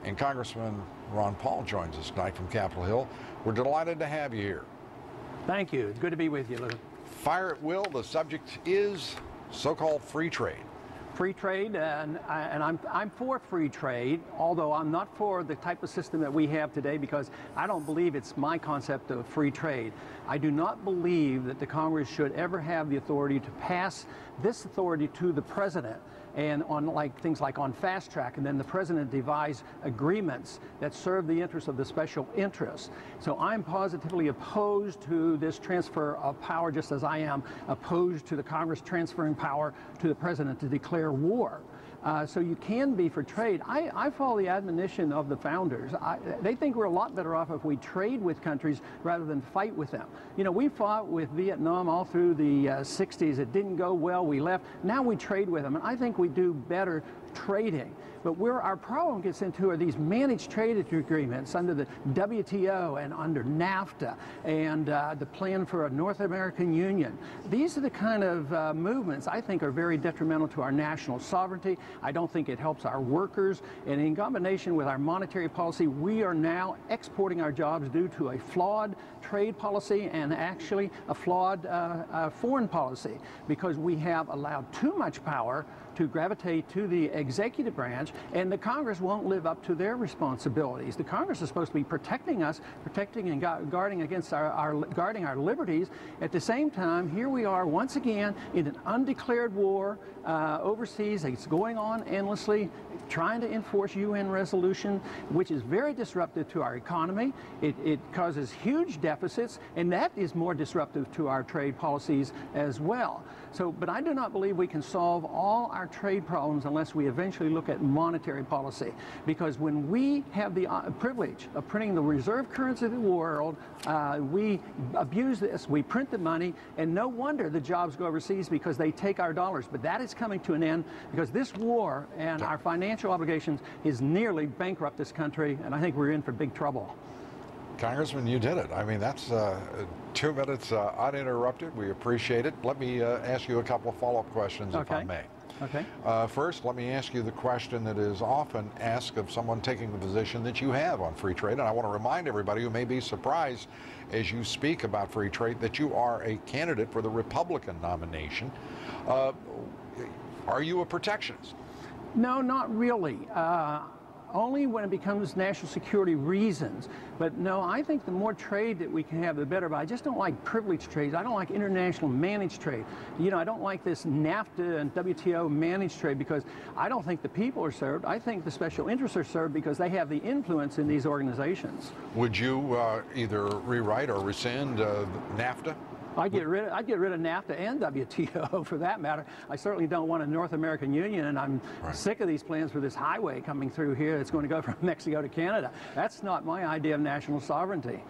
And Congressman Ron Paul joins us tonight from Capitol Hill. We're delighted to have you here. Thank you. It's good to be with you, Lou. Fire at will. The subject is so-called free trade. Free trade, and I'm for free trade, although I'm not for the type of system that we have today because I don't believe it's my concept of free trade. I do not believe that the Congress should ever have the authority to pass this authority to the president and on things like on fast track, and then the president devise agreements that serve the interests of the special interests. So I'm positively opposed to this transfer of power, just as I am opposed to the Congress transferring power to the president to declare war. So you can be for trade. I follow the admonition of the founders. They think we're a lot better off if we trade with countries rather than fight with them. You know, we fought with Vietnam all through the 60s. It didn't go well. We left. Now we trade with them. And I think we do better trading. But where our problem gets into are these managed trade agreements under the WTO and under NAFTA and the plan for a North American Union. These are the kind of movements I think are very detrimental to our national sovereignty. I don't think it helps our workers. And in combination with our monetary policy, we are now exporting our jobs due to a flawed trade policy and actually a flawed foreign policy, because we have allowed too much power to gravitate to the executive branch, and the Congress won't live up to their responsibilities. The Congress is supposed to be protecting us, protecting and guarding against guarding our liberties. At the same time, here we are once again in an undeclared war overseas. It's going on endlessly, trying to enforce UN resolution, which is very disruptive to our economy. It causes huge deficits, and that is more disruptive to our trade policies as well. So, but I do not believe we can solve all our trade problems unless we eventually look at monetary policy. Because when we have the privilege of printing the reserve currency of the world, we abuse this, we print the money, and no wonder the jobs go overseas because they take our dollars. But that is coming to an end because this war and our financial obligations is nearly bankrupt this country, and I think we're in for big trouble. Congressman, you did it. I mean, that's 2 minutes uninterrupted. We appreciate it. Let me ask you a couple of follow-up questions, if I may. Okay. First, let me ask you the question that is often asked of someone taking the position that you have on free trade. And I want to remind everybody who may be surprised as you speak about free trade that you are a candidate for the Republican nomination. Are you a protectionist? No, not really. Only when it becomes national security reasons. But no, I think the more trade that we can have, the better. But I just don't like privileged trades. I don't like international managed trade. You know, I don't like this NAFTA and WTO managed trade because I don't think the people are served. I think the special interests are served because they have the influence in these organizations. Would you either rewrite or rescind NAFTA? I'd get rid of NAFTA and WTO for that matter. I certainly don't want a North American Union, and I'm sick of these plans for this highway coming through here that's going to go from Mexico to Canada. That's not my idea of national sovereignty.